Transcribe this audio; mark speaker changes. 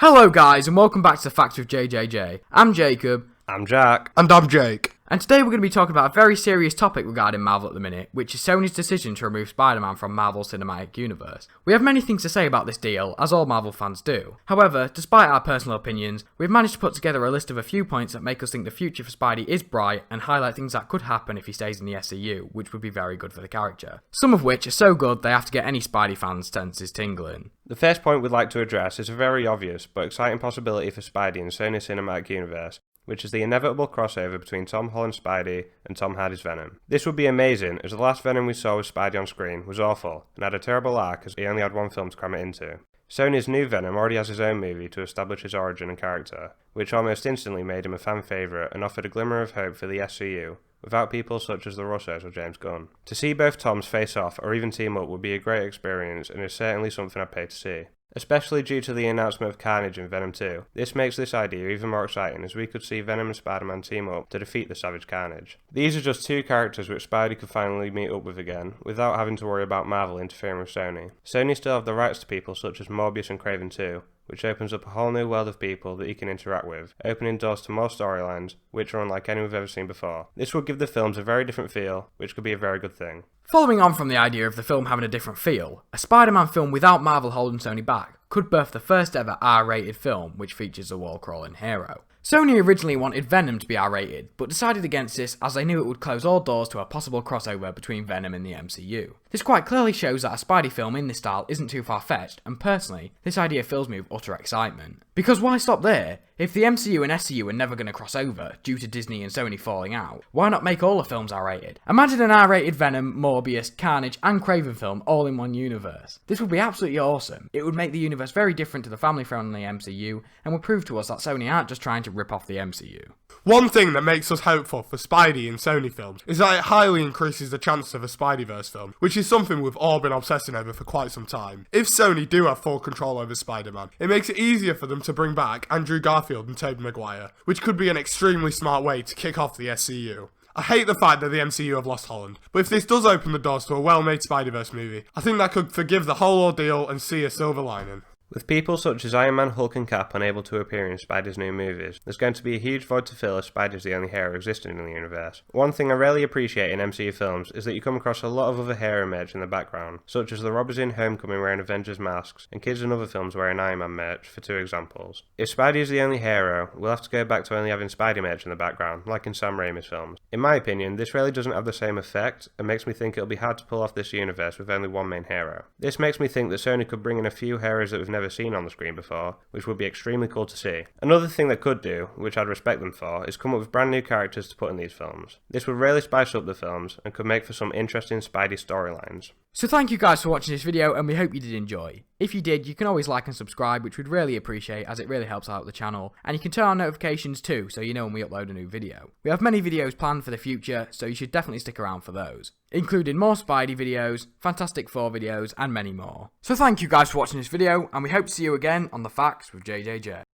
Speaker 1: Hello guys and welcome back to The Facts with JJJ. I'm Jacob.
Speaker 2: I'm Jack.
Speaker 3: And I'm Jake.
Speaker 1: And today we're going to be talking about a very serious topic regarding Marvel at the minute, which is Sony's decision to remove Spider-Man from Marvel's Cinematic Universe. We have many things to say about this deal, as all Marvel fans do. However, despite our personal opinions, we've managed to put together a list of a few points that make us think the future for Spidey is bright and highlight things that could happen if he stays in the MCU, which would be very good for the character. Some of which are so good they have to get any Spidey fans' senses tingling.
Speaker 2: The first point we'd like to address is a very obvious but exciting possibility for Spidey in Sonys Cinematic Universe, which is the inevitable crossover between Tom Holland's Spidey and Tom Hardy's Venom. This would be amazing, as the last Venom we saw with Spidey on screen was awful, and had a terrible arc as he only had one film to cram it into. Sony's new Venom already has his own movie to establish his origin and character, which almost instantly made him a fan favourite and offered a glimmer of hope for the MCU, without people such as the Russos or James Gunn. To see both Toms face off or even team up would be a great experience and is certainly something I'd pay to see. Especially due to the announcement of Carnage in Venom 2. This makes this idea even more exciting, as we could see Venom and Spider-Man team up to defeat the Savage Carnage. These are just two characters which Spidey could finally meet up with again, without having to worry about Marvel interfering with Sony. Sony still have the rights to people such as Morbius and Craven 2, which opens up a whole new world of people that he can interact with, opening doors to more storylines, which are unlike any we've ever seen before. This will give the films a very different feel, which could be a very good thing.
Speaker 1: Following on from the idea of the film having a different feel, a Spider-Man film without Marvel holding Sony back could birth the first ever R-rated film which features a wall-crawling hero. Sony originally wanted Venom to be R-rated, but decided against this as they knew it would close all doors to a possible crossover between Venom and the MCU. This quite clearly shows that a Spidey film in this style isn't too far-fetched, and personally, this idea fills me with utter excitement. Because why stop there? If the MCU and SCU are never going to cross over, due to Disney and Sony falling out, why not make all the films R-rated? Imagine an R-rated Venom, Morbius, Carnage and Craven film all in one universe. This would be absolutely awesome. It would make the universe very different to the family-friendly MCU, and would prove to us that Sony aren't just trying to rip off the MCU.
Speaker 3: One thing that makes us hopeful for Spidey in Sony films is that it highly increases the chances of a Spideyverse film, which is something we've all been obsessing over for quite some time. If Sony do have full control over Spider-Man, it makes it easier for them to bring back Andrew Garfield and Tobey Maguire, which could be an extremely smart way to kick off the SCU. I hate the fact that the MCU have lost Holland, but if this does open the doors to a well-made Spideyverse movie, I think that could forgive the whole ordeal and see a silver lining.
Speaker 2: With people such as Iron Man, Hulk and Cap unable to appear in Spidey's new movies, there's going to be a huge void to fill if Spidey's the only hero existing in the universe. One thing I really appreciate in MCU films is that you come across a lot of other hero merch in the background, such as the robbers in Homecoming wearing Avengers masks, and kids in other films wearing Iron Man merch, for two examples. If Spidey is the only hero, we'll have to go back to only having Spidey merch in the background, like in Sam Raimi's films. In my opinion, this really doesn't have the same effect, and makes me think it'll be hard to pull off this universe with only one main hero. This makes me think that Sony could bring in a few heroes that we've never seen on the screen before, which would be extremely cool to see. Another thing they could do, which I'd respect them for, is come up with brand new characters to put in these films. This would really spice up the films, and could make for some interesting Spidey storylines.
Speaker 1: So thank you guys for watching this video, and we hope you did enjoy. If you did, you can always like and subscribe, which we'd really appreciate as it really helps out the channel, and you can turn on notifications too, so you know when we upload a new video. We have many videos planned for the future, so you should definitely stick around for those, including more Spidey videos, Fantastic Four videos, and many more. So thank you guys for watching this video, and we hope to see you again on The Facts with JJJ.